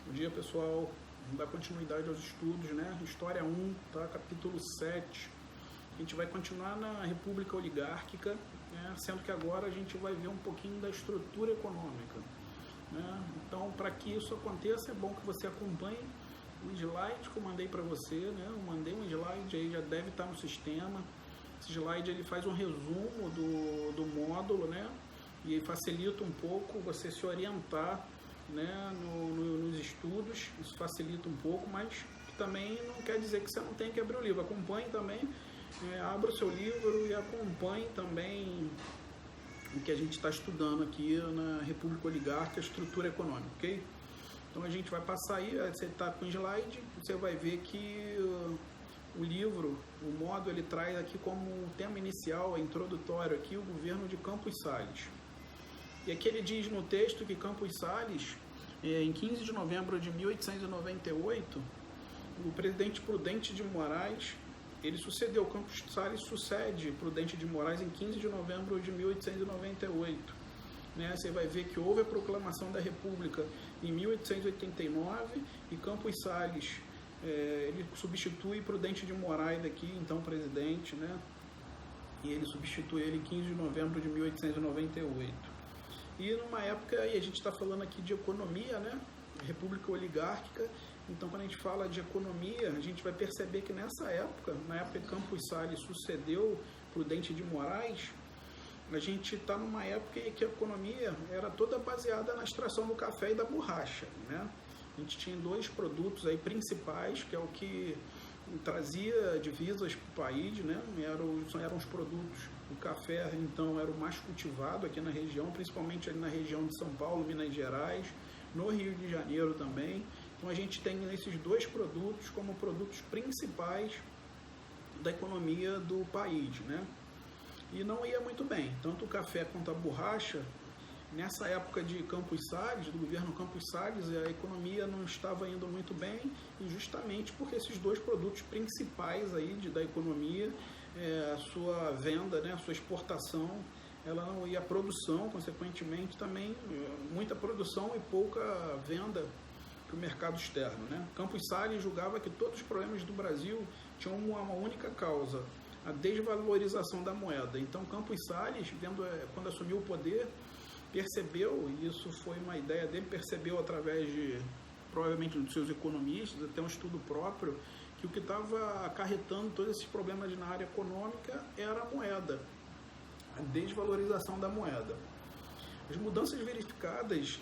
Bom dia, pessoal. Vamos dar continuidade aos estudos, né? História 1, tá? Capítulo 7. A gente vai continuar na República Oligárquica, né? Sendo que agora a gente vai ver um pouquinho da estrutura econômica, né? Então, para que isso aconteça, é bom que você acompanhe o slide que eu mandei para você, né? Eu mandei um slide aí, já deve estar no sistema. Esse slide ele faz um resumo do módulo, né? E facilita um pouco você se orientar, né, nos estudos. Isso facilita um pouco, mas também não quer dizer que você não tem que abrir o livro. Acompanhe também, abra o seu livro e acompanhe também o que a gente está estudando aqui na República Oligárquica, estrutura econômica, ok? Então a gente vai passar aí, você está com o slide, você vai ver que o livro, o módulo, ele traz aqui como tema inicial, introdutório aqui, o governo de Campos Sales. E aqui ele diz no texto que Campos Sales, em 15 de novembro de 1898, o presidente Prudente de Moraes, ele sucedeu, Campos Sales sucede Prudente de Moraes em 15 de novembro de 1898. Né? Você vai ver que houve a proclamação da República em 1889 e Campos Sales, ele substitui Prudente de Moraes aqui, então presidente, né? E ele substitui ele em 15 de novembro de 1898. E numa época, e a gente está falando aqui de economia, né? República Oligárquica. Então, quando a gente fala de economia, a gente vai perceber que nessa época, na época que Campos Sales sucedeu Prudente de Moraes, a gente está numa época em que a economia era toda baseada na extração do café e da borracha, né? A gente tinha dois produtos aí principais, que é o que trazia divisas para o país, né? Eram os produtos. O café, então, era o mais cultivado aqui na região, principalmente ali na região de São Paulo, Minas Gerais, no Rio de Janeiro também. Então, a gente tem esses dois produtos como produtos principais da economia do país, né? E não ia muito bem, tanto o café quanto a borracha. Nessa época de Campos Sales, do governo Campos Sales, a economia não estava indo muito bem, e justamente porque esses dois produtos principais aí da economia, a sua venda, né, a sua exportação, ela não, e a produção, consequentemente, também muita produção e pouca venda para o mercado externo, né? Campos Sales julgava que todos os problemas do Brasil tinham uma única causa: a desvalorização da moeda. Então, Campos Sales, quando assumiu o poder, percebeu, e isso foi uma ideia dele, percebeu através de, provavelmente, dos seus economistas, até um estudo próprio, que o que estava acarretando todos esses problemas na área econômica era a moeda, a desvalorização da moeda. As mudanças verificadas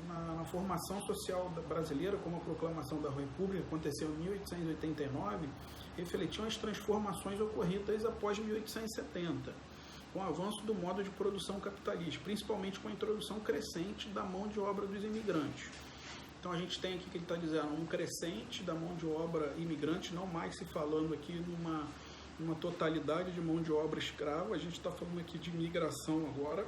na formação social brasileira, como a proclamação da República, aconteceu em 1889, refletiam as transformações ocorridas após 1870, com o avanço do modo de produção capitalista, principalmente com a introdução crescente da mão de obra dos imigrantes. Então a gente tem aqui que ele está dizendo um crescente da mão de obra imigrante, não mais se falando aqui numa totalidade de mão de obra escrava, a gente está falando aqui de migração agora.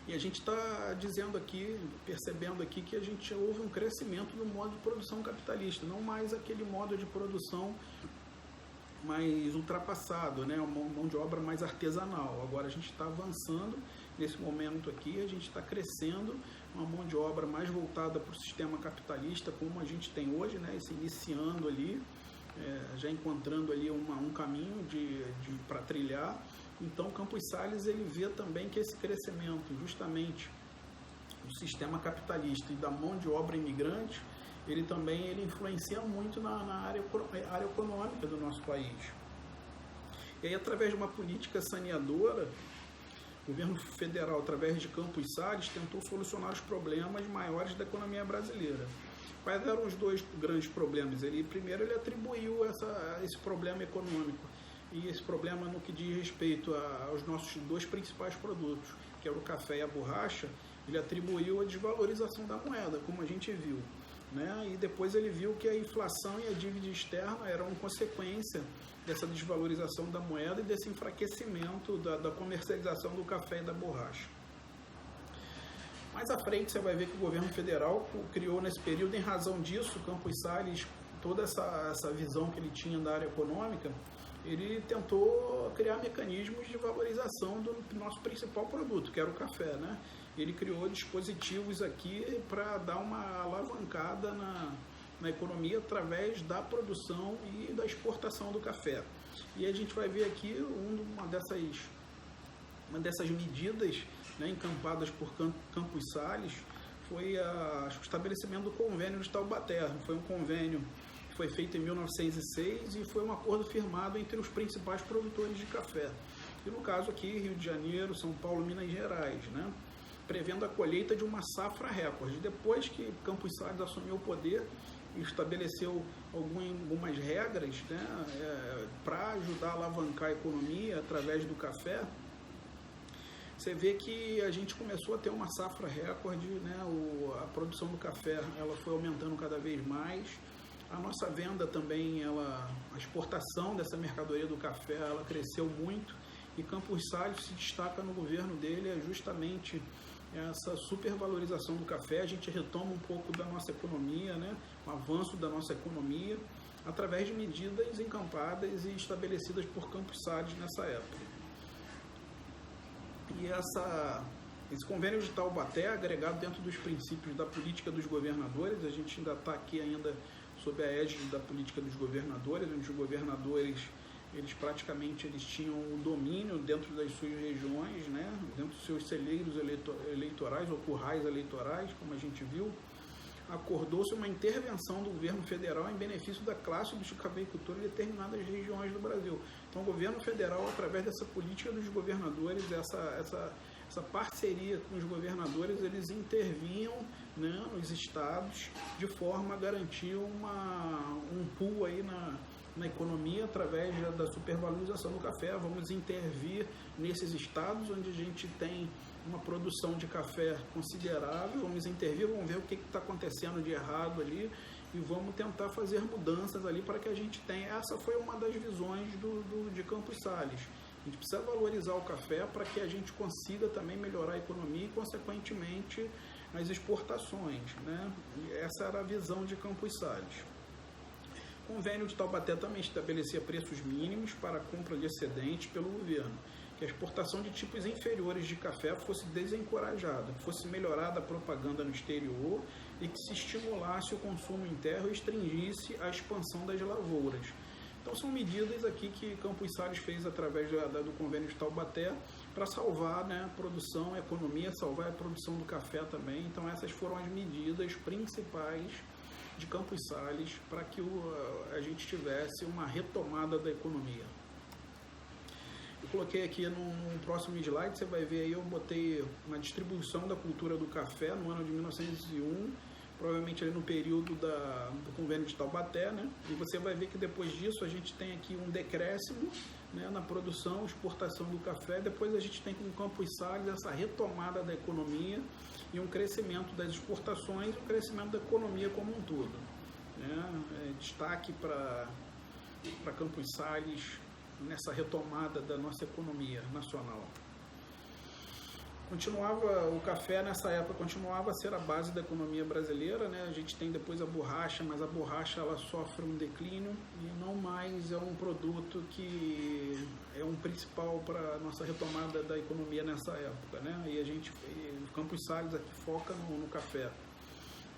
E a gente está dizendo aqui, percebendo aqui que houve um crescimento do modo de produção capitalista, não mais aquele modo de produção mais ultrapassado, né? Uma mão de obra mais artesanal. Agora a gente está avançando nesse momento aqui, a gente está crescendo uma mão de obra mais voltada para o sistema capitalista, como a gente tem hoje, né? Se iniciando ali, já encontrando ali um caminho para trilhar. Então, Campos Sales, ele vê também que esse crescimento justamente do sistema capitalista e da mão de obra imigrante, ele influencia muito na área econômica do nosso país. E aí, através de uma política saneadora, o governo federal, através de Campos Sales, tentou solucionar os problemas maiores da economia brasileira. Quais eram os dois grandes problemas? Primeiro, ele atribuiu esse problema econômico e esse problema no que diz respeito aos nossos dois principais produtos, que era o café e a borracha, ele atribuiu a desvalorização da moeda, como a gente viu, né? E depois ele viu que a inflação e a dívida externa eram consequência dessa desvalorização da moeda e desse enfraquecimento da comercialização do café e da borracha. Mais à frente você vai ver que o governo federal criou nesse período, em razão disso, Campos Sales, toda essa visão que ele tinha da área econômica, ele tentou criar mecanismos de valorização do nosso principal produto, que era o café, né? ele criou dispositivos aqui para dar uma alavancada na economia através da produção e da exportação do café. E a gente vai ver aqui uma dessas medidas, né, encampadas por Campos Sales, foi o estabelecimento do convênio de Taubaté. Foi um convênio que foi feito em 1906 e foi um acordo firmado entre os principais produtores de café. E no caso aqui, Rio de Janeiro, São Paulo, Minas Gerais, né, prevendo a colheita de uma safra recorde. Depois que Campos Sales assumiu o poder e estabeleceu algumas regras, né, para ajudar a alavancar a economia através do café, você vê que a gente começou a ter uma safra recorde, né? A produção do café ela foi aumentando cada vez mais, a nossa venda também, a exportação dessa mercadoria do café, ela cresceu muito, e Campos Sales se destaca no governo dele justamente essa supervalorização do café. A gente retoma um pouco da nossa economia, né? O avanço da nossa economia, através de medidas encampadas e estabelecidas por Campos Sales nessa época. E esse convênio de Taubaté, agregado dentro dos princípios da política dos governadores, a gente ainda está aqui ainda sob a égide da política dos governadores, onde os governadores eles tinham o domínio dentro das suas regiões, né, dentro dos seus celeiros eleitorais ou currais eleitorais, como a gente viu. Acordou-se uma intervenção do governo federal em benefício da classe dos cafeicultores em determinadas regiões do Brasil. Então, o governo federal, através dessa política dos governadores, essa parceria com os governadores, eles intervinham, né, nos estados de forma a garantir um pool aí na economia através da supervalorização do café. Vamos intervir nesses estados onde a gente tem uma produção de café considerável, vamos intervir, vamos ver o que está acontecendo de errado ali e vamos tentar fazer mudanças ali para que a gente tenha. Essa foi uma das visões de Campos Sales. A gente precisa valorizar o café para que a gente consiga também melhorar a economia e, consequentemente, as exportações, né? E essa era a visão de Campos Sales. O convênio de Taubaté também estabelecia preços mínimos para a compra de excedentes pelo governo, que a exportação de tipos inferiores de café fosse desencorajada, que fosse melhorada a propaganda no exterior e que se estimulasse o consumo interno e restringisse a expansão das lavouras. Então são medidas aqui que Campos Sales fez através do convênio de Taubaté para salvar, né, a produção, a economia, salvar a produção do café também. Então essas foram as medidas principais de Campos Sales para que a gente tivesse uma retomada da economia. Eu coloquei aqui no próximo slide, você vai ver aí, eu botei uma distribuição da cultura do café no ano de 1901, provavelmente ali no período do convênio de Taubaté, né? E você vai ver que depois disso a gente tem aqui um decréscimo, né, na produção, exportação do café. Depois a gente tem com Campos Sales essa retomada da economia e um crescimento das exportações e um crescimento da economia como um todo, né? Destaque para Campos Sales nessa retomada da nossa economia nacional. O café nessa época continuava a ser a base da economia brasileira, né? A gente tem depois a borracha, mas a borracha ela sofre um declínio e não mais é um produto que é um principal para a nossa retomada da economia nessa época, né? E o Campos Sales aqui foca no café.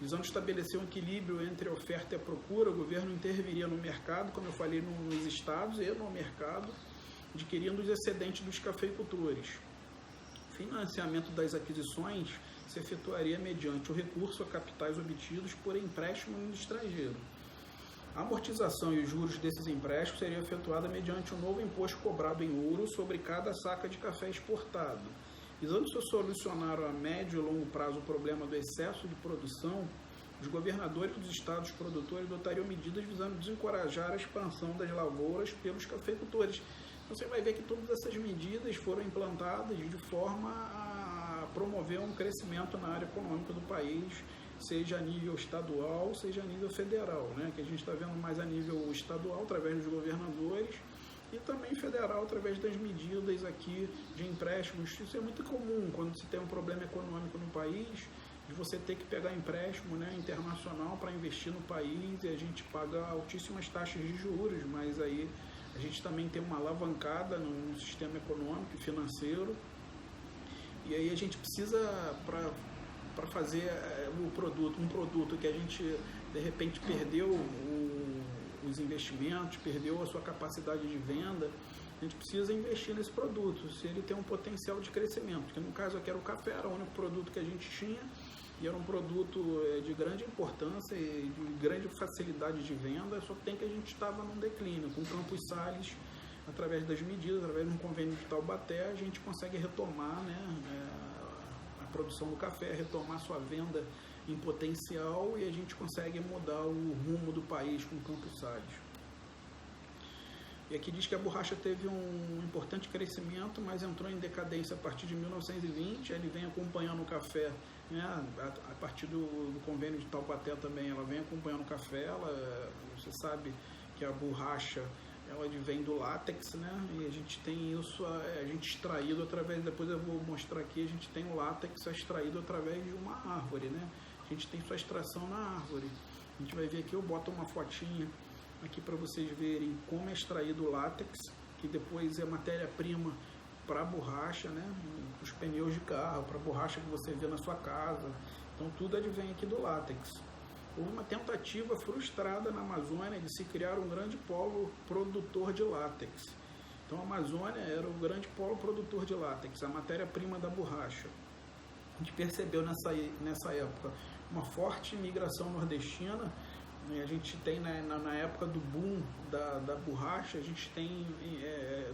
Visando estabelecer um equilíbrio entre a oferta e a procura, o governo interviria no mercado, como eu falei, nos estados e no mercado, adquirindo os excedentes dos cafeicultores. O financiamento das aquisições se efetuaria mediante o recurso a capitais obtidos por empréstimo no estrangeiro. A amortização e os juros desses empréstimos seria efetuada mediante um novo imposto cobrado em ouro sobre cada saca de café exportado. Visando solucionar a médio e longo prazo o problema do excesso de produção, os governadores dos estados produtores adotariam medidas visando desencorajar a expansão das lavouras pelos cafeicultores. Então, você vai ver que todas essas medidas foram implantadas de forma a promover um crescimento na área econômica do país, seja a nível estadual, seja a nível federal, né? Que a gente está vendo mais a nível estadual, através dos governadores, e também federal, através das medidas aqui de empréstimos. Isso é muito comum quando se tem um problema econômico no país, de você ter que pegar empréstimo, né, internacional para investir no país, e a gente paga altíssimas taxas de juros, mas aí a gente também tem uma alavancada no sistema econômico e financeiro, E aí a gente precisa, para fazer um produto que a gente de repente perdeu os investimentos, perdeu a sua capacidade de venda, a gente precisa investir nesse produto, se ele tem um potencial de crescimento. Porque no caso aqui era o café, era o único produto que a gente tinha, e era um produto de grande importância e de grande facilidade de venda, só que a gente estava num declínio. Com o Campos Sales, através das medidas, através de um convênio de Taubaté, a gente consegue retomar, né, a produção do café, retomar sua venda em potencial, e a gente consegue mudar o rumo do país com o Campos Sales. E aqui diz que a borracha teve um importante crescimento, mas entrou em decadência a partir de 1920. Ele vem acompanhando o café, né, a partir do convênio de Taubaté também, ela vem acompanhando o café. Você sabe que a borracha, ela vem do látex, né, e a gente tem isso, a gente extraído através, depois eu vou mostrar aqui, a gente tem o látex extraído através de uma árvore, né, a gente tem sua extração na árvore. A gente vai ver aqui, eu boto uma fotinha aqui para vocês verem como é extraído o látex, que depois é matéria-prima para a borracha, né? Os pneus de carro, para a borracha que você vê na sua casa. Então tudo advém aqui do látex. Houve uma tentativa frustrada na Amazônia de se criar um grande polo produtor de látex. Então a Amazônia era o grande polo produtor de látex, a matéria-prima da borracha. A gente percebeu nessa época uma forte migração nordestina. A gente tem, na época do boom da borracha, a gente tem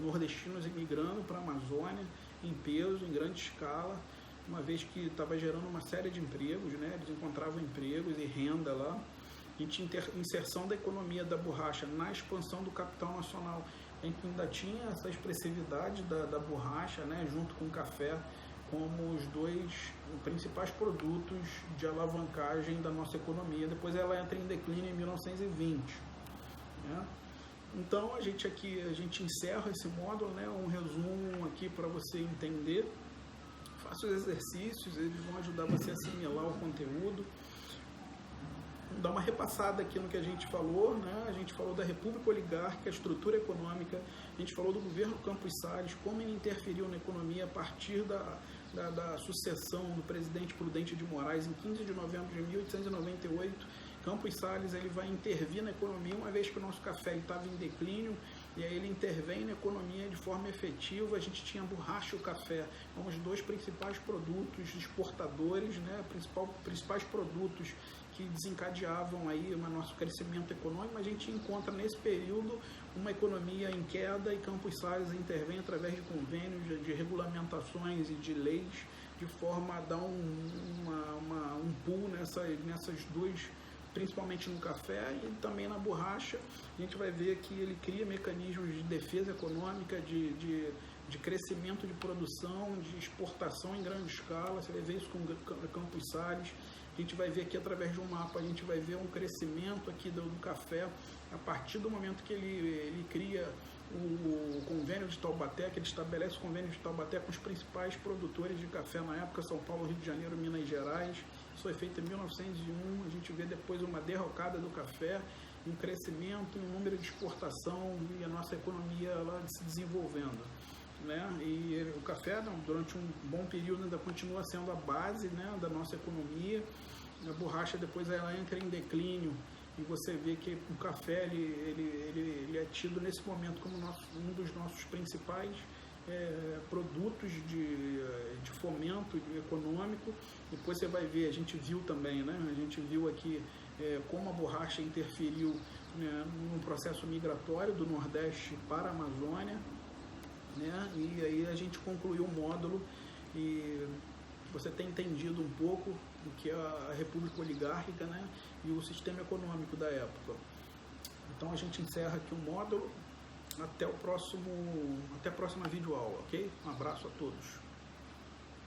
nordestinos imigrando para a Amazônia em peso, em grande escala, uma vez que estava gerando uma série de empregos, né? Eles encontravam empregos e renda lá. A gente inserção da economia da borracha na expansão do capital nacional. A gente ainda tinha essa expressividade da borracha, né? Junto com o café, como os dois principais produtos de alavancagem da nossa economia. Depois ela entra em declínio em 1920. Né? Então a gente encerra esse módulo, né? Um resumo aqui para você entender. Faça os exercícios, eles vão ajudar você a assimilar o conteúdo. Vou dar uma repassada aqui no que a gente falou, né? A gente falou da República Oligárquica, a estrutura econômica, a gente falou do governo Campos Sales, como ele interferiu na economia a partir da sucessão do presidente Prudente de Moraes em 15 de novembro de 1898. Campos Sales ele vai intervir na economia, uma vez que o nosso café estava em declínio, e aí ele intervém na economia de forma efetiva. A gente tinha a borracha e o café como os dois principais produtos exportadores, né? Principais produtos que desencadeavam aí o nosso crescimento econômico. A gente encontra nesse período uma economia em queda, e Campos Sales intervém através de convênios, de regulamentações e de leis, de forma a dar um pulo nessas duas, principalmente no café e também na borracha. A gente vai ver que ele cria mecanismos de defesa econômica, de crescimento de produção, de exportação em grande escala. Você vai ver isso com Campos Sales. A gente vai ver aqui através de um mapa, a gente vai ver um crescimento aqui do café a partir do momento que ele cria o convênio de Taubaté, que ele estabelece o convênio de Taubaté com os principais produtores de café na época, São Paulo, Rio de Janeiro, Minas Gerais. Isso foi feito em 1901. A gente vê depois uma derrocada do café, um crescimento, um número de exportação e a nossa economia lá se desenvolvendo. Né? E o café, durante um bom período, ainda continua sendo a base, né, da nossa economia. A borracha depois ela entra em declínio, e você vê que o café ele é tido nesse momento como um dos nossos principais produtos de fomento econômico. Depois você vai ver, a gente viu também, né, a gente viu aqui como a borracha interferiu, né, no processo migratório do Nordeste para a Amazônia. Né? E aí a gente concluiu o módulo, e você tem entendido um pouco do que é a República Oligárquica, né? E o sistema econômico da época. Então a gente encerra aqui o módulo. Até a próxima videoaula, ok? Um abraço a todos.